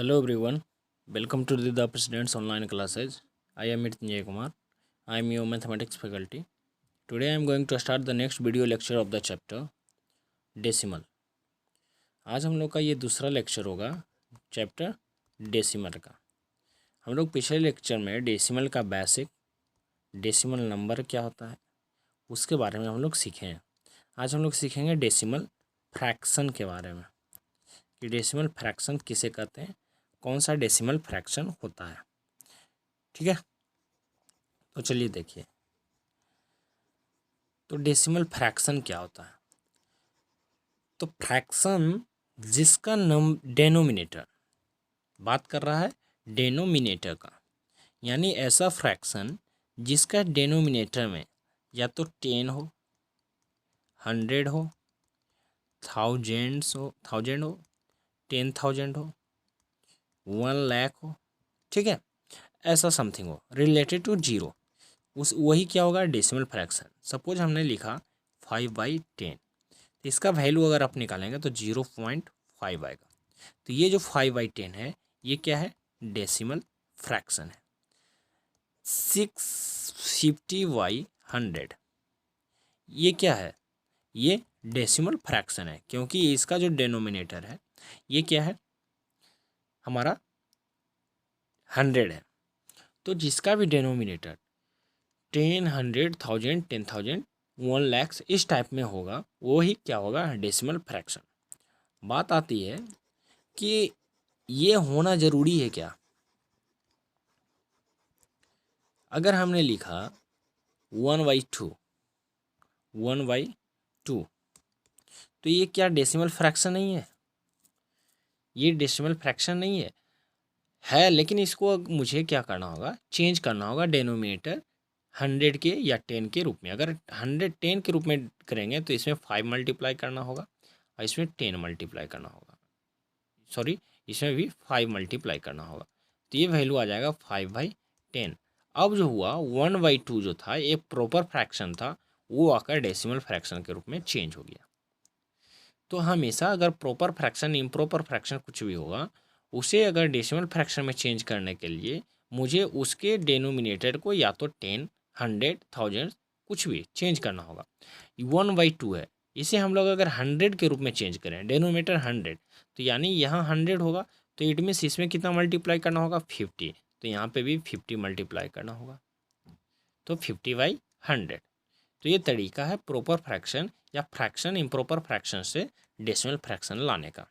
Hello everyone, welcome to the President's online classes. I am Mrityunjay Kumar. I am your mathematics faculty. Today I am going to start the next video lecture of the chapter Decimal. आज हम लोग का ये दूसरा lecture होगा chapter decimal का। हम लोग पिछले लेक्चर में डेसिमल का बेसिक, डेसिमल नंबर क्या होता है उसके बारे में हम लोग सीखे हैं। आज हम लोग सीखेंगे डेसिमल फ्रैक्शन के बारे में कि डेसिमल फ्रैक्शन किसे कहते हैं, कौन सा डेसिमल फ्रैक्शन होता है। ठीक है, तो चलिए देखिए, तो डेसिमल फ्रैक्शन क्या होता है। तो फ्रैक्शन जिसका डेनोमिनेटर, बात कर रहा है डेनोमिनेटर का, यानी ऐसा फ्रैक्शन जिसका डेनोमिनेटर में या तो 10 हो, 100 हो, 1000 हो, 10,000 हो, 1,00,000 हो, ठीक है, ऐसा समथिंग हो रिलेटेड टू जीरो, वही क्या होगा डेसिमल फ्रैक्शन। सपोज हमने लिखा 5/10, तो इसका वैल्यू अगर आप निकालेंगे तो 0.5 आएगा। तो ये जो 5/10 है ये क्या है, डेसिमल फ्रैक्शन है। 650/100 ये क्या है, ये डेसिमल फ्रैक्शन है, क्योंकि इसका जो डेनोमिनेटर है ये क्या है, हमारा 100 है। तो जिसका भी डेनोमिनेटर 10, 100, 1000, 10,000, 1,00,000 इस टाइप में होगा, वो ही क्या होगा डेसिमल फ्रैक्शन। बात आती है कि ये होना ज़रूरी है क्या। अगर हमने लिखा 1/2, 1/2, तो ये क्या डेसिमल फ्रैक्शन नहीं है, ये डेसिमल फ्रैक्शन नहीं है, लेकिन इसको मुझे क्या करना होगा, चेंज करना होगा डेनोमिनेटर 100 के या 10 के रूप में। अगर 100 10 के रूप में करेंगे तो इसमें 5 मल्टीप्लाई करना होगा और इसमें 10 मल्टीप्लाई करना होगा, सॉरी इसमें भी 5 मल्टीप्लाई करना होगा। तो ये वैल्यू आ जाएगा 5/10। अब जो हुआ 1/2 जो था एक प्रॉपर फ्रैक्शन था, वो आकर डेसिमल फ्रैक्शन के रूप में चेंज हो गया। तो हमेशा अगर प्रॉपर फ्रैक्शन, इम्प्रॉपर फ्रैक्शन कुछ भी होगा, उसे अगर डेसिमल फ्रैक्शन में चेंज करने के लिए मुझे उसके डेनोमिनेटर को या तो 10, 100, 1000 कुछ भी चेंज करना होगा। 1/2 है, इसे हम लोग अगर 100 के रूप में चेंज करें, डेनोमिनेटर 100, तो यानी यहाँ 100 होगा, तो इट मीन्स इसमें कितना मल्टीप्लाई करना होगा 50, तो यहाँ पे भी 50 मल्टीप्लाई करना होगा, तो 50/100। तो ये तरीका है प्रॉपर फ्रैक्शन या फ्रैक्शन इम्प्रॉपर फ्रैक्शन से डेसिमल फ्रैक्शन लाने का।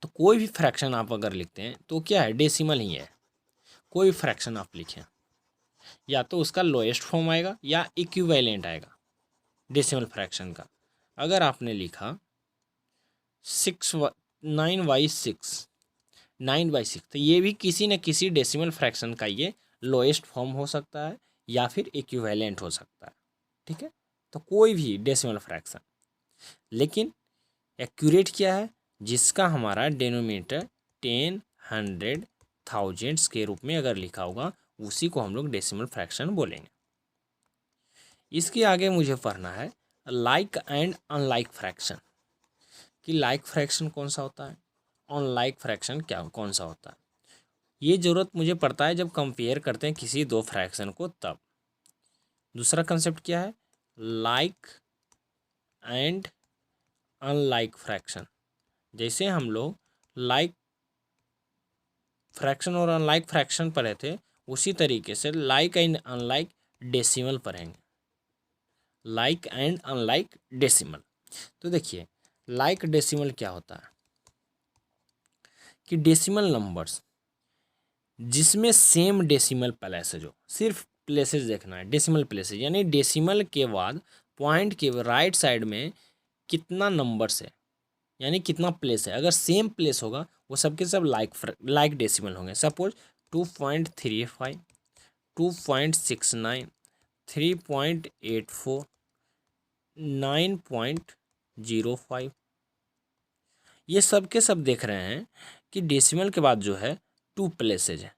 तो कोई भी फ्रैक्शन आप अगर लिखते हैं तो क्या है, डेसिमल ही है। कोई फ्रैक्शन आप लिखें, या तो उसका लोएस्ट फॉर्म आएगा या इक्विवेलेंट आएगा डेसिमल फ्रैक्शन का। अगर आपने लिखा 9/6, 9/6, तो ये भी किसी न किसी डेसिमल फ्रैक्शन का ये लोएस्ट फॉर्म हो सकता है या फिर इक्विवेलेंट हो सकता है। ठीक है, तो कोई भी डेसिमल फ्रैक्शन, लेकिन एक्यूरेट क्या है, जिसका हमारा डेनोमिनेटर 10, 100, 1000 के रूप में अगर लिखा होगा, उसी को हम लोग डेसिमल फ्रैक्शन बोलेंगे। इसके आगे मुझे पढ़ना है लाइक एंड अनलाइक फ्रैक्शन, कि लाइक फ्रैक्शन कौन सा होता है, अनलाइक फ्रैक्शन क्या कौन सा होता है। ये ज़रूरत मुझे पड़ता है जब कंपेयर करते हैं किसी दो फ्रैक्शन को, तब। दूसरा कंसेप्ट क्या है, लाइक एंड अनलाइक फ्रैक्शन। जैसे हम लोग लाइक फ्रैक्शन और अनलाइक फ्रैक्शन पढ़े थे, उसी तरीके से लाइक एंड अनलाइक डेसिमल पढ़ेंगे, लाइक एंड अनलाइक डेसिमल। तो देखिए लाइक डेसिमल क्या होता है, कि डेसिमल नंबर्स जिसमें सेम डेसिमल प्लेसेज हो, सिर्फ प्लेसेज देखना है, डेसिमल प्लेसेज, यानी डेसिमल के बाद पॉइंट के राइट साइड में कितना नंबर्स है, यानी कितना प्लेस है। अगर सेम प्लेस होगा वो सबके सब लाइक डेसिमल होंगे। सपोज 2.35, 2.69, 3.84, 9.05, ये सब के सब देख रहे हैं कि डेसिमल के बाद जो है 2 प्लेसेज है,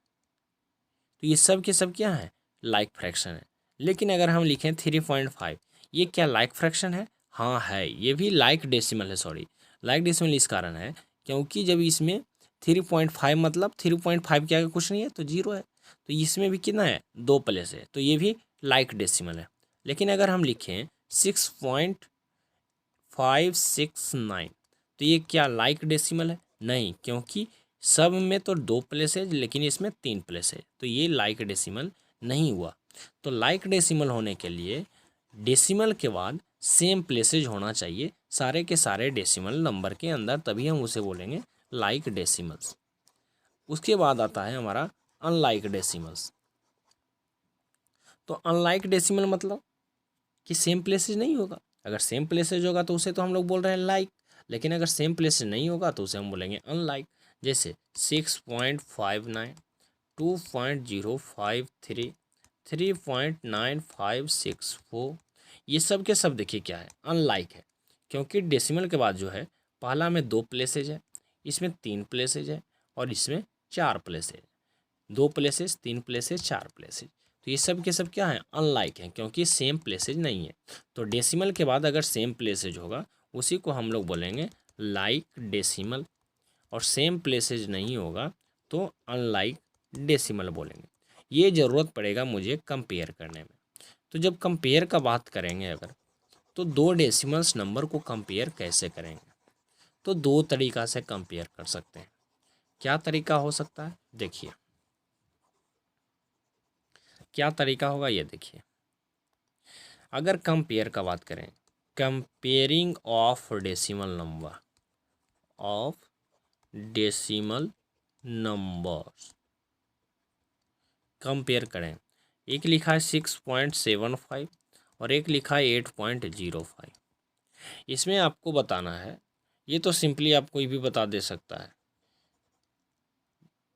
तो ये सब के सब क्या है, लाइक फ्रैक्शन है। लेकिन अगर हम लिखें 3.5, ये क्या लाइक फ्रैक्शन है, हाँ है, ये भी लाइक डेसिमल है। सॉरी, लाइक डेसिमल इस कारण है क्योंकि जब इसमें 3.5 मतलब 3.5 के आगे कुछ नहीं है तो 0 है। तो इसमें भी कितना है, 2 प्लेस है, तो ये भी लाइक डेसिमल है। लेकिन अगर हम लिखें 6.569 तो ये क्या लाइक डेसिमल है? नहीं, क्योंकि सब में तो 2 प्लेस है लेकिन इसमें 3 प्लेस है, तो ये लाइक डेसिमल नहीं हुआ। तो लाइक डेसिमल होने के लिए डेसिमल के बाद सेम प्लेसेज होना चाहिए सारे के सारे डेसिमल नंबर के अंदर, तभी हम उसे बोलेंगे लाइक डेसिमल्स। उसके बाद आता है हमारा अनलाइक डेसिमल्स। तो अनलाइक डेसिमल मतलब कि सेम प्लेसेज नहीं होगा। अगर सेम प्लेसेज होगा तो उसे तो हम लोग बोल रहे हैं लाइक, लेकिन अगर सेम प्लेसेज नहीं होगा तो उसे हम बोलेंगे अनलाइक। जैसे 6.59, 2.053, 3.9564, ये सब के सब देखिए क्या है, अनलाइक है। क्योंकि डेसिमल के बाद जो है पहला में 2 प्लेसेज है, इसमें 3 प्लेसेज है और इसमें 4 प्लेसेज, 2 प्लेसेज, 3 प्लेसेज, 4 प्लेसेज। तो ये सब के सब क्या है, अनलाइक हैं, क्योंकि सेम प्लेसेज नहीं है। तो डेसिमल के बाद अगर सेम प्लेसेज होगा उसी को हम लोग बोलेंगे लाइक डेसिमल, और सेम प्लेसेज नहीं होगा तो अनलाइक डेसिमल बोलेंगे। ये ज़रूरत पड़ेगा मुझे कंपेयर करने में। तो जब कंपेयर का बात करेंगे अगर, तो 2 डेसिमल्स नंबर को कंपेयर कैसे करेंगे, तो 2 तरीक़ा से कंपेयर कर सकते हैं। क्या तरीका हो सकता है, देखिए क्या तरीका होगा ये देखिए। अगर कंपेयर का बात करें, comparing of decimal number, of decimal numbers, compare करें। एक लिखा है 6.75 और एक लिखा है 8.05। इसमें आपको बताना है, ये तो सिंपली आप कोई भी बता दे सकता है,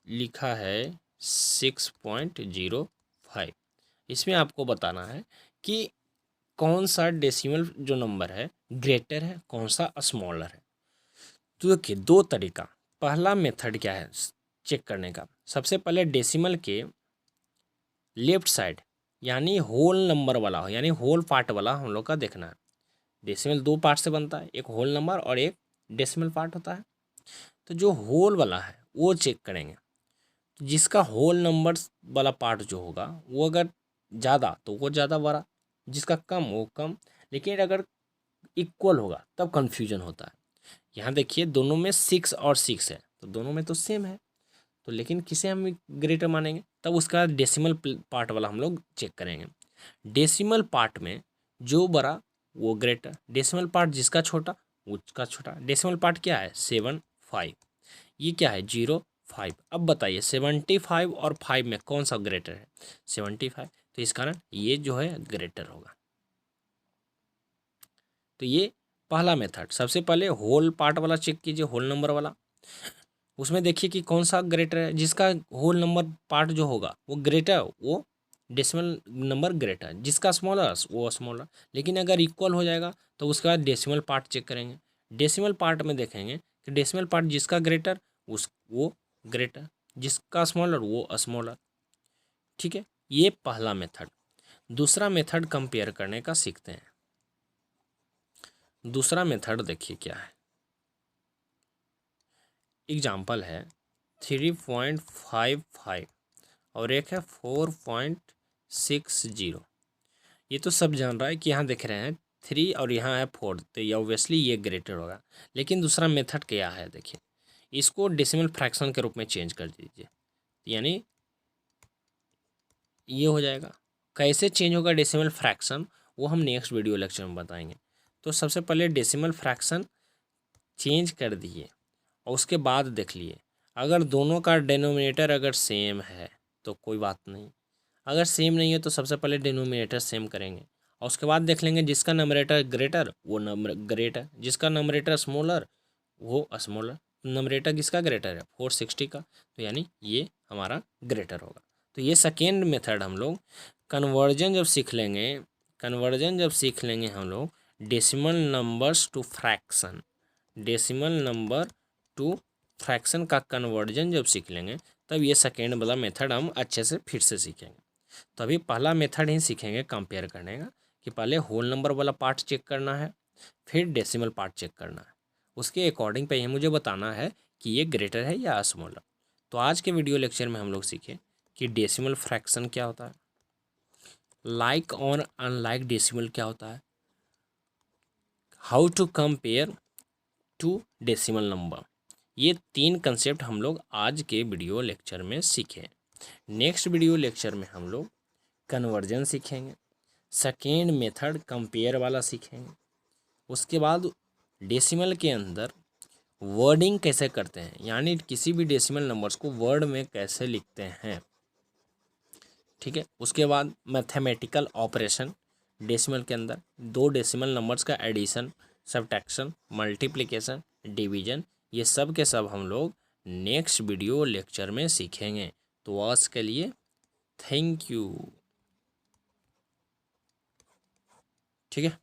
लिखा है 6.05। इसमें आपको बताना है कि कौन सा डेसिमल जो नंबर है ग्रेटर है, कौन सा स्मॉलर है। तो देखिए 2 तरीका। पहला मेथड क्या है चेक करने का, सबसे पहले डेसिमल के लेफ्ट साइड यानी होल नंबर वाला हो, यानी होल पार्ट वाला हम लोग का देखना है। डेसिमल 2 पार्ट से बनता है, एक होल नंबर और एक डेसिमल पार्ट होता है। तो जो होल वाला है वो चेक करेंगे। तो जिसका होल नंबर वाला पार्ट जो होगा वो अगर ज़्यादा तो वो ज़्यादा बड़ा, जिसका कम वो कम। लेकिन अगर इक्वल होगा तब कन्फ्यूजन होता है। यहाँ देखिए दोनों में 6 और 6 है, तो दोनों में तो सेम है, तो लेकिन किसे हम ग्रेटर मानेंगे, तब उसका डेसिमल पार्ट वाला हम लोग चेक करेंगे। डेसिमल पार्ट में जो बड़ा वो ग्रेटर, डेसिमल पार्ट जिसका छोटा उसका छोटा। डेसिमल पार्ट क्या है 75, ये क्या है 0.5। अब बताइए 75 और 5 में कौन सा ग्रेटर है, 75। तो इस कारण ये जो है ग्रेटर होगा। तो ये पहला मेथड। सबसे पहले होल पार्ट वाला चेक कीजिए, होल नंबर वाला, उसमें देखिए कि कौन सा ग्रेटर है। जिसका होल नंबर पार्ट जो होगा वो ग्रेटर, वो डेसिमल नंबर ग्रेटर, जिसका स्मॉलर वो स्मॉलर। लेकिन अगर इक्वल हो जाएगा तो उसके बाद डेसिमल पार्ट चेक करेंगे। डेसिमल पार्ट में देखेंगे कि डेसिमल पार्ट जिसका ग्रेटर वो ग्रेटर, जिसका स्मॉलर वो स्मॉलर। ठीक है, ये पहला मेथड। दूसरा मेथड कंपेयर करने का सीखते हैं। दूसरा मेथड देखिए क्या है, एग्जाम्पल है 3.55 और एक है 4.60। ये तो सब जान रहा है कि यहाँ देख रहे हैं 3 और यहाँ है 4, तो ये ऑब्वियसली ये ग्रेटर होगा। लेकिन दूसरा मेथड क्या है देखिए, इसको डेसिमल फ्रैक्शन के रूप में चेंज कर दीजिए, यानी ये हो जाएगा। कैसे चेंज होगा डेसिमल फ्रैक्शन वो हम नेक्स्ट वीडियो लेक्चर में बताएंगे। तो सबसे पहले डेसिमल फ्रैक्शन चेंज कर दिए और उसके बाद देख लिए, अगर दोनों का डिनोमिनेटर अगर सेम है तो कोई बात नहीं, अगर सेम नहीं है तो सबसे पहले डिनोमिनेटर सेम करेंगे और उसके बाद देख लेंगे जिसका नंबरेटर ग्रेटर वो नंबर ग्रेटर, जिसका नंबरेटर स्मॉलर वो स्मॉलर। नंबरेटर किसका ग्रेटर है 460 का, तो यानी ये हमारा ग्रेटर होगा। तो ये सेकेंड मेथड हम लोग कन्वर्जन जब सीख लेंगे, कन्वर्जन जब सीख लेंगे हम लोग decimal numbers to fraction, decimal number to fraction का कन्वर्जन जब सीख लेंगे तब ये सेकेंड वाला मेथड हम अच्छे से फिर से सीखेंगे। तो अभी पहला मेथड ही सीखेंगे कंपेयर करने का, कि पहले होल नंबर वाला पार्ट चेक करना है, फिर डेसिमल पार्ट चेक करना है। उसके अकॉर्डिंग पे ये मुझे बताना है कि ये ग्रेटर है या स्मॉलर। तो आज के वीडियो लेक्चर में हम लोग सीखे कि डेसिमल फ्रैक्शन क्या होता है, लाइक और अनलाइक डेसिमल क्या होता है, how to compare two decimal number. ये 3 कंसेप्ट हम लोग आज के वीडियो लेक्चर में सीखे। नेक्स्ट वीडियो लेक्चर में हम लोग कन्वर्जन सीखेंगे, सेकेंड मेथड कंपेयर वाला सीखेंगे, उसके बाद डेसिमल के अंदर वर्डिंग कैसे करते हैं, यानी किसी भी डेसिमल नंबर्स को वर्ड में कैसे लिखते हैं, ठीक है। उसके बाद मैथमेटिकल ऑपरेशन डेसिमल के अंदर, 2 डेसिमल नंबर्स का एडिशन, सब्ट्रैक्शन, मल्टीप्लिकेशन, डिवीजन, ये सब के सब हम लोग नेक्स्ट वीडियो लेक्चर में सीखेंगे। तो आज के लिए थैंक यू, ठीक है।